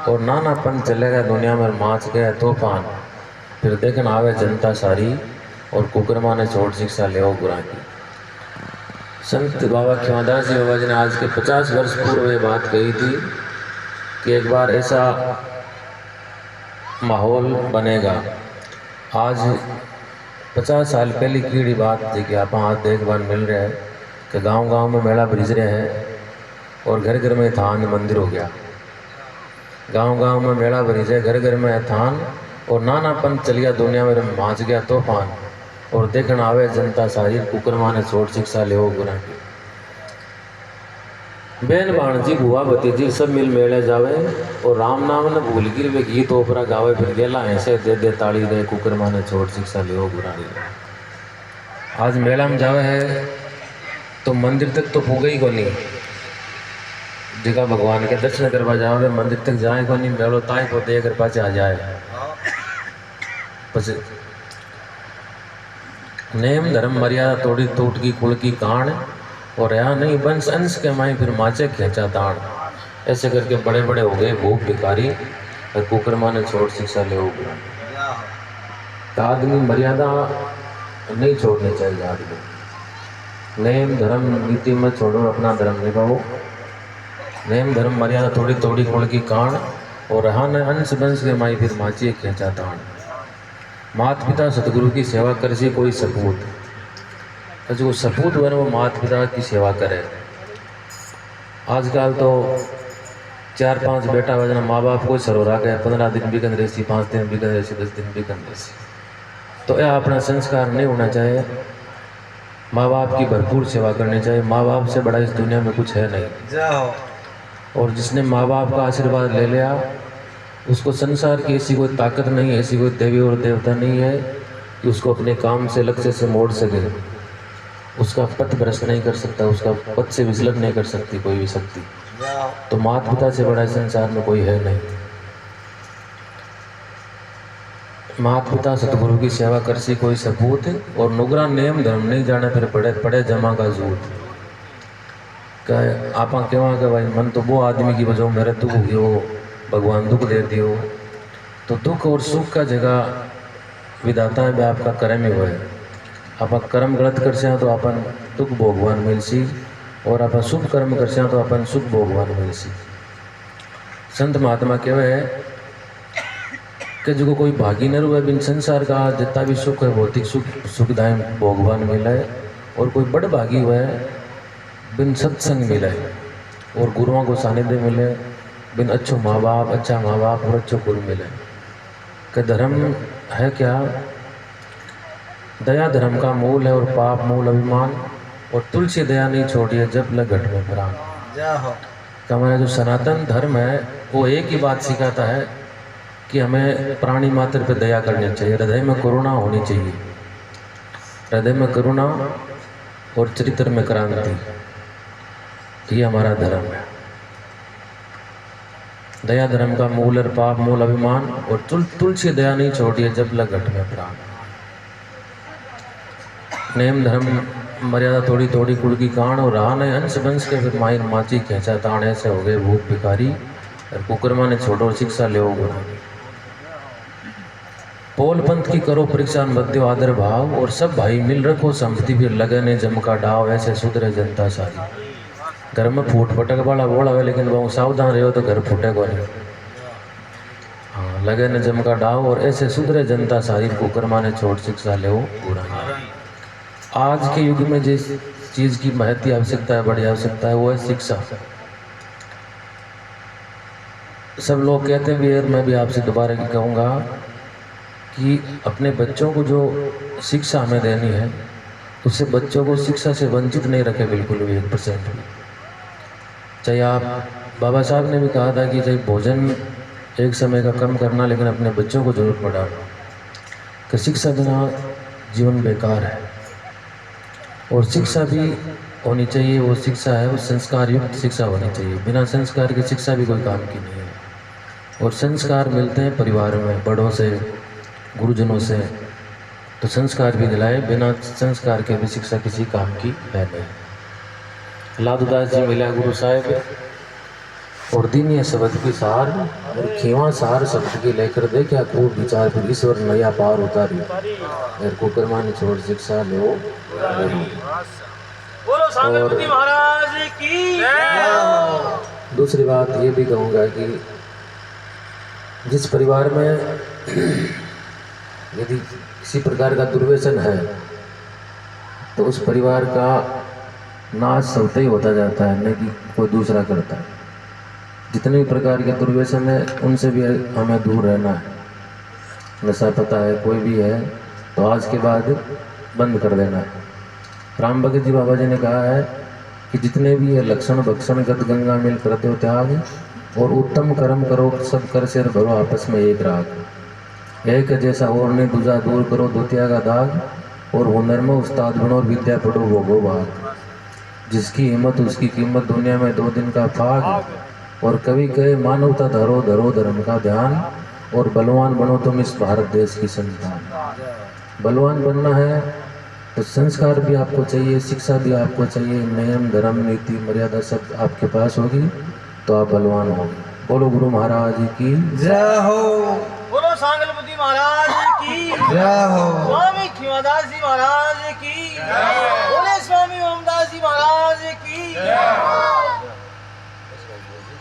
और नानापन चलेगा दुनिया में माच गया तूफान। फिर देखना आवे जनता सारी और कुकरमा ने छोड़ शिक्षा ले गुरा की। संत बाबा ख्यादास जी बाबा जी ने आज के 50 वर्ष पूर्व ये बात कही थी कि एक बार ऐसा माहौल बनेगा। आज 50 साल पहले की बात थी कि आप आज देखभाल मिल रहे हैं कि गांव-गांव में मेला बरिज रहे हैं और घर घर में थान मंदिर हो गया। गांव-गांव में मेला बरिज है, घर घर में थान और नानापन चलिया दुनिया में माच गया तूफान। और देखना आवे जनता सारी कुकरमा ने छोड़ शिक्षा ले गुना की। बहन भाणजी बुआ भतीजी सब मिल मेले जावे और राम नाम ने भूल गिर वे गीत ओपरा गावे। फिर गेला ऐसे दे दे ताली दे कुकरमा ने छोड़ शिक्षा ले गुना की। आज मेला में जावे है तो मंदिर तक तो पुगे ही को नहीं। जगह भगवान के दर्शन करवा जाओगे मंदिर तक जाए को नहीं, मेलो ताई को देकर पाचे आ जाए। नेम धर्म मर्यादा तोड़ी टूट की कुल की कान और यहाँ नहीं बंश अंश के माई फिर माचे खेचा ताड़। ऐसे करके बड़े बड़े हो गए भूख भिखारी और कुकरमा ने छोड़ शिक्षा ले गुना। तो आदमी मर्यादा नहीं छोड़नी चाहिए। आदमी नेम धर्म नीति में छोड़ो, अपना धर्म निभाओ। नेम धर्म मर्यादा थोड़ी थोड़ी कुल की कान और रहा न अंश बंश के माई फिर माचिए खेचा ताड़। माता पिता सतगुरु की सेवा कर सी कोई सपूत, तो जो सपूत बने वो माता पिता की सेवा करे। आजकल तो 4-5 बेटा वजना माँ बाप को सरो रहा है, 15 दिन भी गंद रही, 5 दिन भी गंद रही, 10 दिन भी गंद रही। तो यह अपना संस्कार नहीं होना चाहिए। माँ बाप की भरपूर सेवा करनी चाहिए। माँ बाप से बड़ा इस दुनिया में कुछ है नहीं। और जिसने माँ बाप का आशीर्वाद ले लिया उसको संसार की ऐसी कोई ताकत नहीं है, ऐसी कोई देवी और देवता नहीं है कि उसको अपने काम से लक्ष्य से मोड़ सके। उसका पथ भ्रष्ट नहीं कर सकता, उसका पथ से विचलन नहीं कर सकती कोई भी शक्ति। तो माता पिता से बड़ा संसार में कोई है नहीं। माता पिता सतगुरु की सेवा कर सी कोई सपूत और नुगरा नेम धर्म नहीं जाने फिर पड़े पड़े जमा का जूत। आप कहवा के भाई मन तो वो आदमी की वजह मेरे दुख हो गयो, भगवान दुख दे दियो। तो दुख और सुख का जगह विधाता है आपका कर्म ही है। आप कर्म गलत कर से तो अपन दुख भोगवान मिल सी और आप शुभ कर्म कर से तो अपन सुख भोगवान मिल सी। संत महात्मा कहवे है कि जो कोई भागी न रुए बिन संसार का जितना भी सुख है भौतिक सुख सुखदाय भोगवान मिला है। और कोई बड़ भागी हुआ है बिन सत्संग मिला है और गुरुओं को सानिध्य मिले, बिन अच्छा माँ बाप और अच्छो गुरु मिले। कि धर्म है क्या? दया धर्म का मूल है और पाप मूल अभिमान। और तुलसी दया नहीं छोड़िए जब लग घट में प्राण। तो हमारा जो सनातन धर्म है वो एक ही बात सिखाता है कि हमें प्राणी मात्र पे दया करनी चाहिए, हृदय में करुणा होनी चाहिए। हृदय में करुणा और चरित्र में क्रांति, ये हमारा धर्म है। दया धर्म का मूल और पाप मूल अभिमान और तुलसी दया नहीं छोड़िए जब लग घट में प्राण। नेम धर्म मर्यादा थोड़ी थोड़ी कुल की कान और रहा नहीं अंश बंश के फिर माई माची खेचा ताण। ऐसे हो गए भूख भिखारी और कुकरमा ने छोड़ो शिक्षा ले गुना। पोल पंथ की करो परीक्षा मध्य आदर भाव और सब भाई मिल रखो संपत्ति फिर लगे ने जम का डाव। ऐसे सुधरे जनता सारी। घर में फूट फटक वाला बोला है लेकिन वो सावधान रहो तो घर फूटे को नहीं। हाँ, लगे ने जम का डाव और ऐसे सुधरे जनता सारी कुकरमा ने छोड़ शिक्षा ले गुना। आज के युग में जिस चीज की महती आवश्यकता है, बड़ी आवश्यकता है, वो है शिक्षा। सब लोग कहते हैं भी यार मैं भी आपसे दोबारा कहूँगा कि अपने बच्चों को जो शिक्षा हमें देनी है उससे बच्चों को शिक्षा से वंचित नहीं रखे बिल्कुल भी 1% भी। चाहे आप बाबा साहब ने भी कहा था कि चाहे भोजन एक समय का कम करना लेकिन अपने बच्चों को जरूर पढ़ाना। कि शिक्षा बिना जीवन बेकार है और शिक्षा भी होनी चाहिए। वो शिक्षा है वो संस्कार युक्त शिक्षा होनी चाहिए। बिना संस्कार की शिक्षा भी कोई काम की नहीं है। और संस्कार मिलते हैं परिवार में बड़ों से गुरुजनों से। तो संस्कार भी दिलाए, बिना संस्कार के भी शिक्षा किसी काम की है नहीं। लादूदास जी मिला गुरु साहब और दीनीय शब्द की सार और खेवा सार शब्द की लेकर दे क्या खूब विचार फिर ईश्वर नया पार उतारी मेरे को कर्मानी छोड़ शिक्षा लो। बोलो सांगलपति महाराज की जय। दूसरी बात ये भी कहूँगा कि जिस परिवार में यदि किसी प्रकार का दुर्व्यसन है तो उस परिवार का नाश स्वतः ही होता जाता है, नहीं कि कोई दूसरा करता है। जितने भी प्रकार के दुर्व्यसन है उनसे भी हमें दूर रहना है। नशा पता है कोई भी है तो आज के बाद बंद कर देना है। राम भगत जी बाबा जी ने कहा है कि जितने भी ये लक्षण भक्षण गद गंगा मिल करते हो त्याग और उत्तम कर्म करो सब कर सिर भरो आपस में एक राग एक जैसा और ने दूजा दूर करो द्वितीय का दाग और हुनर में उस्ताद बनो और विद्या पढ़ो भोगो भाग जिसकी हिम्मत उसकी कीमत दुनिया में 2 दिन का फाग और कभी कहे मानवता धरो धरो धर्म का ध्यान और बलवान बनो तुम इस भारत देश की संतान। बलवान बनना है तो संस्कार भी आपको चाहिए, शिक्षा भी आपको चाहिए, नियम धर्म नीति मर्यादा सब आपके पास होगी तो आप बलवान होंगे। बोलो गुरु महाराज की जय हो। बोलो सांगलपति महाराज की जय हो। स्वामी खीवादास जी महाराज की बोले स्वामी ओमदास जी महाराज की